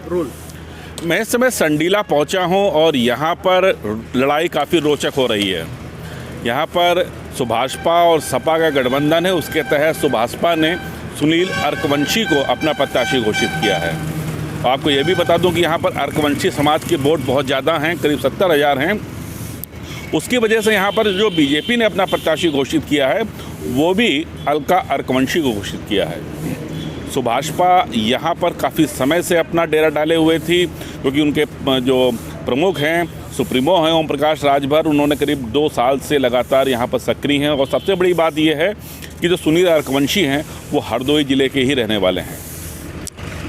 Role? मैं इस समय संडीला पहुंचा हूं और यहां पर लड़ाई काफ़ी रोचक हो रही है। यहां पर सुभाषपा और सपा का गठबंधन है, उसके तहत सुभाषपा ने सुनील अर्कवंशी को अपना प्रत्याशी घोषित किया है। आपको ये भी बता दूं कि यहाँ पर अर्कवंशी समाज के वोट बहुत ज़्यादा हैं, करीब 70,000 हैं। उसकी वजह से यहाँ पर जो बीजेपी ने अपना प्रत्याशी घोषित किया है वो भी अलका अर्कवंशी को घोषित किया है। सुभाषपा यहाँ पर काफ़ी समय से अपना डेरा डाले हुए थी, क्योंकि उनके जो प्रमुख हैं, सुप्रीमो हैं ओम प्रकाश राजभर, उन्होंने करीब 2 साल से लगातार यहाँ पर सक्रिय हैं। और सबसे बड़ी बात यह है कि जो सुनील अर्कवंशी हैं वो हरदोई ज़िले के ही रहने वाले हैं।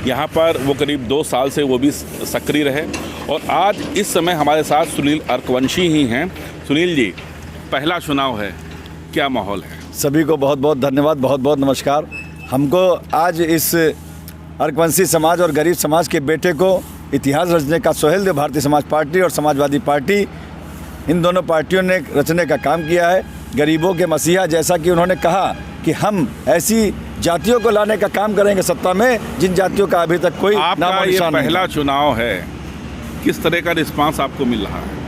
यहाँ पर वो करीब 2 साल से वो भी सक्रिय रहे और आज इस समय हमारे साथ सुनील अर्कवंशी ही हैं। सुनील जी, पहला चुनाव है, क्या माहौल है? सभी को बहुत बहुत धन्यवाद, बहुत बहुत नमस्कार। हमको आज इस अर्कवंशी समाज और गरीब समाज के बेटे को इतिहास रचने का सुहेलदेव भारतीय समाज पार्टी और समाजवादी पार्टी, इन दोनों पार्टियों ने रचने का काम किया है। गरीबों के मसीहा, जैसा कि उन्होंने कहा कि हम ऐसी जातियों को लाने का काम करेंगे सत्ता में जिन जातियों का अभी तक कोई नामो निशान नहीं। पहला चुनाव है, किस तरह का रिस्पांस आपको मिल रहा है?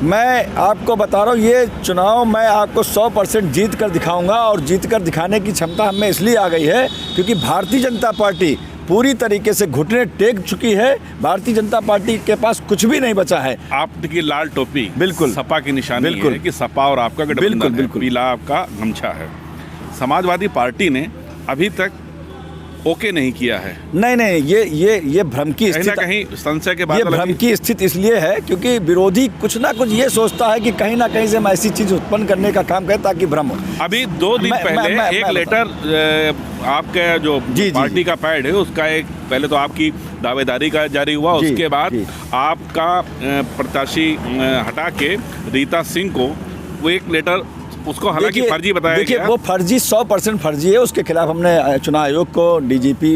मैं आपको बता रहा हूँ, ये चुनाव मैं आपको 100% जीत कर दिखाऊंगा और जीत कर दिखाने की क्षमता हमें इसलिए आ गई है क्योंकि भारतीय जनता पार्टी पूरी तरीके से घुटने टेक चुकी है। भारतीय जनता पार्टी के पास कुछ भी नहीं बचा है। आपकी लाल टोपी बिल्कुल सपा की निशानी बिल्कुल है कि सपा और आपका गठबंधन है, पीला आपका गमछा है। समाजवादी पार्टी ने अभी तक ओके नहीं किया है। नहीं, ये भ्रम की स्थिति, कहीं संशय के बाद ये भ्रम की स्थिति इसलिए है क्योंकि विरोधी कुछ ना कुछ ये सोचता है कि कहीं ना कहीं से हम ऐसी चीज उत्पन्न करने का काम करें ताकि भ्रम हो। अभी 2 दिन पहले एक लेटर आपका जो पार्टी का पैड है उसका एक, पहले तो आपकी दावेदारी का जारी हुआ, उसके बाद आपका प्रत्याशी हटा के रीता सिंह को वो एक लेटर, उसको हालांकि फर्जी बताया गया। देखिए, वो फर्जी 100% फर्जी है। उसके खिलाफ हमने चुनाव आयोग को, डीजीपी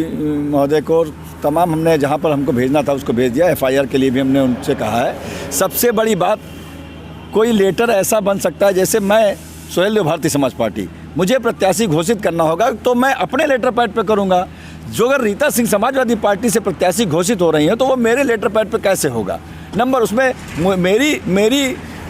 महोदय को, तमाम हमने जहां पर हमको भेजना था उसको भेज दिया। एफआईआर के लिए भी हमने उनसे कहा है। सबसे बड़ी बात, कोई लेटर ऐसा बन सकता है जैसे मैं सुहेलदेव भारतीय समाज पार्टी, मुझे प्रत्याशी घोषित करना होगा तो मैं अपने लेटर पैड पे करूँगा। जो अगर रीता सिंह समाजवादी पार्टी से प्रत्याशी घोषित हो रही हैं तो वो मेरे लेटर पैड पे कैसे होगा? नंबर उसमें मेरी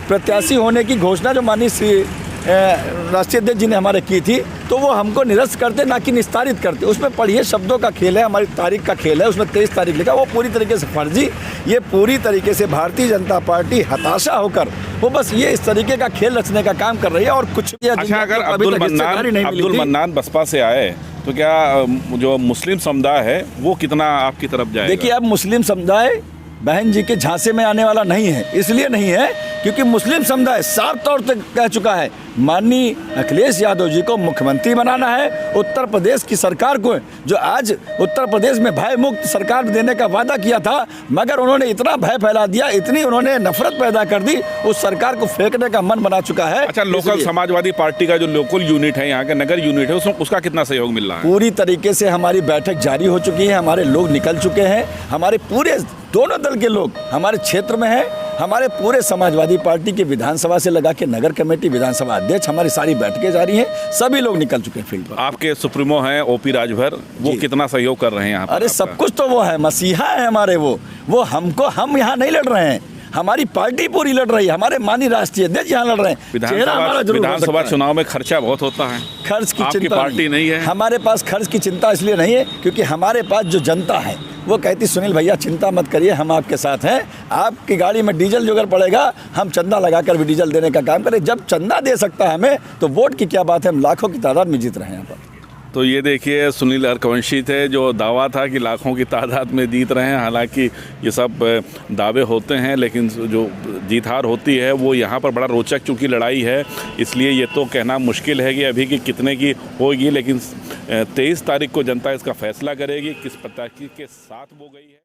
प्रत्याशी होने की घोषणा जो माननीय श्री राष्ट्रीय अध्यक्ष जी ने हमारे की थी तो वो हमको निरस्त करते ना कि निस्तारित करते। उसमें पढ़िए, शब्दों का खेल है, हमारी तारीख का खेल है। उसमें 23 तारीख लिखा, वो पूरी तरीके से फर्जी। ये पूरी तरीके से भारतीय जनता पार्टी हताशा होकर वो बस ये इस तरीके का खेल रचने का काम कर रही है और कुछ। अच्छा, अगर अब्दुल मन्नान बसपा से आए तो क्या जो मुस्लिम समुदाय है वो कितना आपकी तरफ जाएगा? देखिए, अब मुस्लिम समुदाय बहन जी के झांसे में आने वाला नहीं है। इसलिए नहीं है क्योंकि मुस्लिम समुदाय साफ तौर पर कह चुका है माननीय अखिलेश यादव जी को मुख्यमंत्री बनाना है। उत्तर प्रदेश की सरकार को, जो आज उत्तर प्रदेश में भय मुक्त सरकार देने का वादा किया था, मगर उन्होंने इतना भय फैला दिया, इतनी उन्होंने नफरत पैदा कर दी, उस सरकार को फेंकने का मन बना चुका है। अच्छा, लोकल समाजवादी पार्टी का जो लोकल यूनिट है, यहाँ का नगर यूनिट है, उसका कितना सहयोग मिल रहा है? पूरी तरीके से हमारी बैठक जारी हो चुकी है। हमारे लोग निकल चुके हैं। हमारे पूरे दोनों दल के लोग हमारे क्षेत्र में हैं। हमारे पूरे समाजवादी पार्टी के विधानसभा से लगा के नगर कमेटी, विधानसभा अध्यक्ष, हमारी सारी बैठकें जारी हैं। सभी लोग निकल चुके हैं फील्ड पर। आपके सुप्रीमो हैं ओपी राजभर, वो कितना सहयोग कर रहे हैं यहाँ पर? अरे सब कुछ तो वो है, मसीहा है हमारे। वो हम यहाँ नहीं लड़ रहे हैं, हमारी पार्टी पूरी लड़ रही है। हमारे माननीय राष्ट्रीय अध्यक्ष यहाँ लड़ रहे हैं। विधानसभा चुनाव में खर्चा बहुत होता है, खर्च की चिंता पार्टी नहीं है। हमारे पास खर्च की चिंता इसलिए नहीं है क्योंकि हमारे पास जो जनता है वो कहती, सुनील भैया चिंता मत करिए, हम आपके साथ हैं। आपकी गाड़ी में डीजल जो अगर पड़ेगा हम चंदा लगाकर भी डीजल देने का काम करें। जब चंदा दे सकता है हमें तो वोट की क्या बात है? हम लाखों की तादाद में जीत रहे हैं यहाँ पर। तो ये देखिए, सुनील अर्कवंशी थे, जो दावा था कि लाखों की तादाद में जीत रहे हैं। हालांकि ये सब दावे होते हैं, लेकिन जो जीत हार होती है वो यहाँ पर बड़ा रोचक चूँकि लड़ाई है, इसलिए ये तो कहना मुश्किल है कि अभी की कितने की होगी। लेकिन 23 तारीख को जनता इसका फैसला करेगी किस प्रत्याशी के साथ वो गई है।